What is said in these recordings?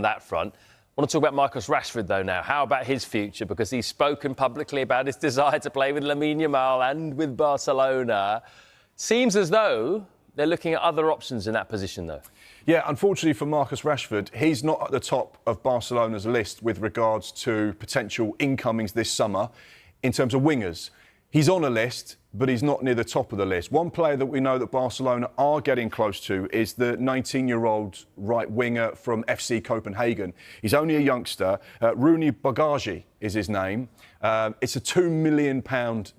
that front. I want to talk about Marcus Rashford, though, now. How about his future? Because he's spoken publicly about his desire to play with Lamine Yamal and with Barcelona. Seems as though they're looking at other options in that position, though. Yeah, unfortunately for Marcus Rashford, he's not at the top of Barcelona's list with regards to potential incomings this summer in terms of wingers. He's on a list, but he's not near the top of the list. One player that we know that Barcelona are getting close to is the 19-year-old right winger from FC Copenhagen. He's only a youngster. Rooney Bagaji is his name. It's a £2 million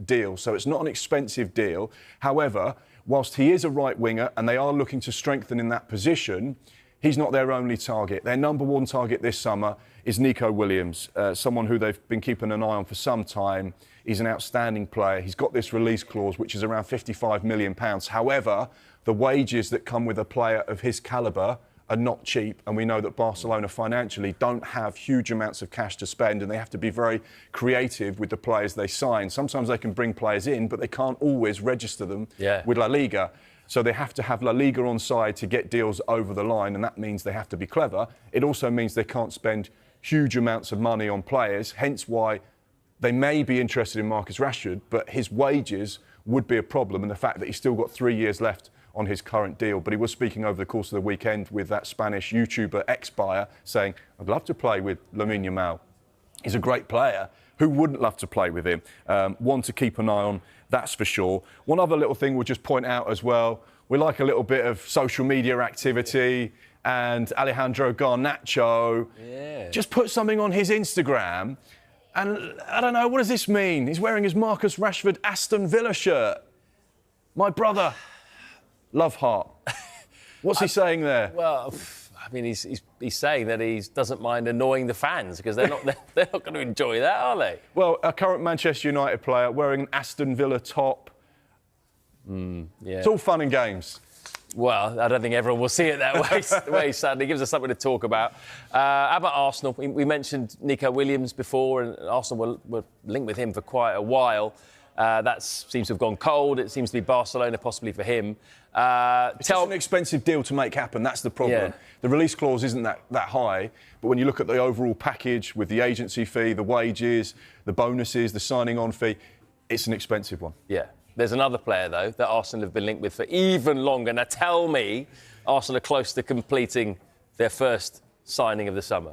deal, so it's not an expensive deal. However, whilst he is a right winger and they are looking to strengthen in that position, he's not their only target. Their number one target this summer is Nico Williams, someone who they've been keeping an eye on for some time. He's an outstanding player. He's got this release clause, which is around £55 million. However, the wages that come with a player of his calibre are not cheap, and we know that Barcelona financially don't have huge amounts of cash to spend, and they have to be very creative with the players they sign. Sometimes they can bring players in, but they can't always register them with La Liga. So they have to have La Liga on side to get deals over the line, and that means they have to be clever. It also means they can't spend huge amounts of money on players, hence why they may be interested in Marcus Rashford, but his wages would be a problem, and the fact that he's still got 3 years left on his current deal. But he was speaking over the course of the weekend with that Spanish YouTuber ex-buyer saying, I'd love to play with Lamine Yamal. He's a great player. Who wouldn't love to play with him? One to keep an eye on, that's for sure. One other little thing we'll just point out as well, we like a little bit of social media activity, and Alejandro Garnacho just put something on his Instagram. And I don't know, what does this mean? He's wearing his Marcus Rashford Aston Villa shirt. My brother, love heart. What's he saying there? Well, I mean, he's saying that he doesn't mind annoying the fans because they're not going to enjoy that, are they? Well, a current Manchester United player wearing an Aston Villa top. It's all fun and games. Well, I don't think everyone will see it that way, sadly. It gives us something to talk about. How about Arsenal? We mentioned Nico Williams before, and Arsenal were linked with him for quite a while. That seems to have gone cold. It seems to be Barcelona possibly for him. It's just an expensive deal to make happen. That's the problem. Yeah. The release clause isn't that high, but when you look at the overall package with the agency fee, the wages, the bonuses, the signing-on fee, it's an expensive one. Yeah. There's another player, though, that Arsenal have been linked with for even longer. Now, tell me Arsenal are close to completing their first signing of the summer.